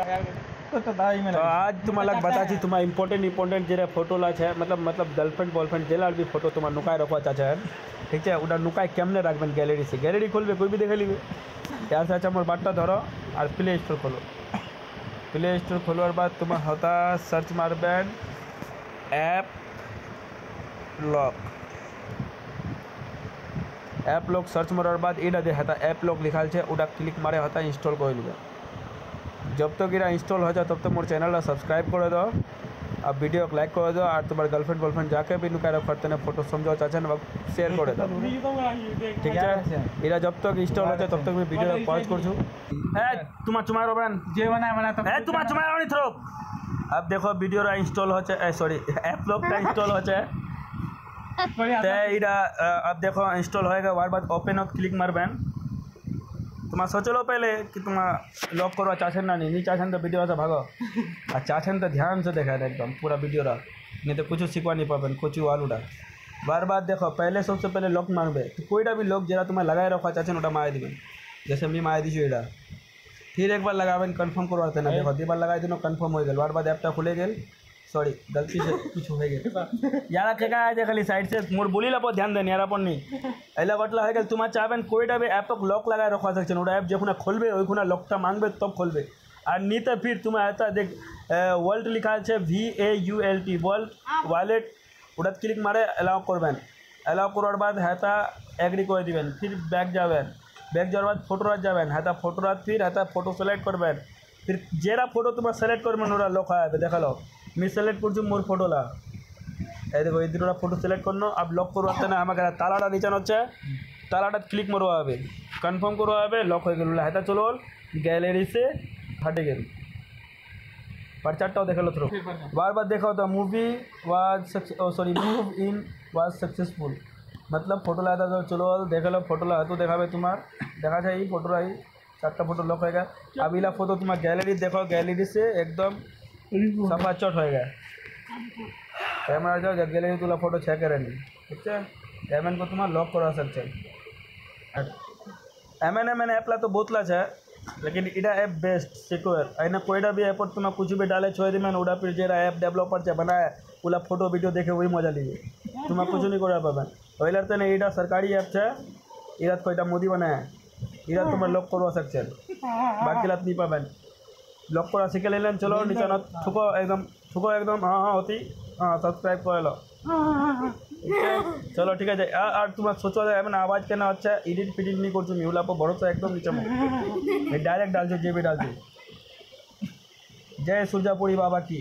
तो आज तुम्हारा बताची तुम्हारा इम्पोर्टेंट जे फोटोला है मतलब गर्लफ्रेंड बॉयफ्रेंड जेलार भी फोटो तुम्हारा नुकाय रखवा चाचा ठीक है उड़ा नुकाय केमने रखबें गैलरी से गैलरी खोलबे कोई भी देखे लीबे यार से अच्छा मोर बाटटा धरो और प्ले स्टोर खोलो प्ले स्टोर खोलवार बाद तुम्हारा होता सर्च मारबें ऐप लॉक सर्च मारार बाद इडा देखाता ऐप लॉक लिखाल है उड़ा क्लिक मारे होता इंस्टॉल कर लीबे जब तक इरा इंस्टॉल हो जाए तब तक मोर चैनल सब्सक्राइब कर दो अब वीडियो को लाइक कर दो और तुम्हारे गर्लफ्रेंड बॉयफ्रेंड जाके भी नुकाय करते फोटो समझो चाचा ना शेयर कर दो ठीक है इरा जब तक इंस्टॉल हो जाए तब तक मैं वीडियो पॉज कर छू तुम्हारा चुमारो बहन जे बना तो तुम्हारा चुमारो नहीं थ्रो अब देखो वीडियो रा इंस्टॉल हो जाए सॉरी ऐप लॉक का इंस्टॉल हो जाए इरा अब देखो इंस्टॉल होएगा बार बाद ओपन ऑफ क्लिक मारबें तुम्हारा सोचलो पहले कि तुम्हारा लॉक करवा चाहें ना नहीं चाहें तो वीडियो से भागो और चाहें तो ध्यान से देखा एकदम पूरा वीडियो रहा नहीं तो कुछ सीखवा नहीं पाबें कुछ वालूडा बार बार देखो पहले सबसे पहले लॉक मांगबे तो कोईटा भी लॉक जरा तुम्हें लगाए रखा चाहें ओटा मार देवें जैसे मैं मार दीजिए एटा फिर एक बार लगाबें कन्फर्म करवाते ना देखो 2 बार लगाए दिन कन्फर्म हो गए बार बाद ऐपटा खुले गए सॉरी गलती से कुछ हो गए यार चेका है खाली साइड से मोर बोली ला ध्यान दें यार अपन नहीं एला गटला है तुम्हारा चाहें कोईटा भी ऐप लॉक लगाए रखा सकते ओटा ऐप जो खोलबे ओइखुना लॉकटा मांगबे तब खोलबे और नहीं तो फिर तुम्हें आता देख वर्ल्ड लिखा है VAULT वर्ल्ड वॉलेट उड़ा क्लिक मारे अलाउ करबें अलाउ करार बाद है एग्री कर दिबें फिर बैक जाबें बैक जाओयार बाद फोटो रात जाबें है फोटो रात फिर है फोटो सिलेक्ट करबें फिर जेरा फोटो तुम्हारा सिलेक्ट करबें ओरा लॉक है देखा लो मैं सिलेक्ट कर मोर फोटोला देखो ये दुटा फोटो सिलेक्ट करनो अब लॉक करवाते ना हमारे तालाटा नीचान होच्छे तालाटा क्लिक मरवा कन्फार्म करवा लॉक हो गल है चलो गैलरी से हटे गए पर्चारटाओ देखा लो थ्रो बार बार देखा होता movie was sorry move in was successful मतलब फोटो लाया था चलो देखा लो फोटो ला तो देखा तुम्हार देखा जाए फोटो आई 4टा फोटो लॉक हो गया अब इला फोटो तुम्हार गैलरी देखो गैलरी से एकदम सफा चट हो गया कैमरा जाओ जब गैलरी तुला फोटो चेक करें ठीक है एमएन को तुम्हारा लॉक करवा सकते एमएन ऐपला तो बहुत लाच है लेकिन इडा ऐप बेस्ट सिक्योर अना कोईटा भी ऐप तुम्हें कुछ भी डाले छोड़ दी मैंने उड़ा फिर जेरा ऐप डेवलपर से बनाया पूरा फोटो वीडियो देखे वही मजा लीजिए तुम्हें कुछ नहीं करा पाबें वही लड़ते नहीं इडा सरकारी ऐप है इरा कोईटा मोदी बनाया इरा तुम्हें लॉक करवा सकते बाकी लात नहीं पाबें लॉक करा सीखे लें चलो नीचे थुको एकदम हाँ होती हाँ सब्सक्राइब कर लो चलो ठीक है और तुम्हारा सोचो मैंने आवाज़ केना अच्छा एडिट फिडिट नहीं कर मिला पर भरोसा एकदम नीचे में डायरेक्ट डाल जे भी डाल जय सुरजापुरी बाबा की।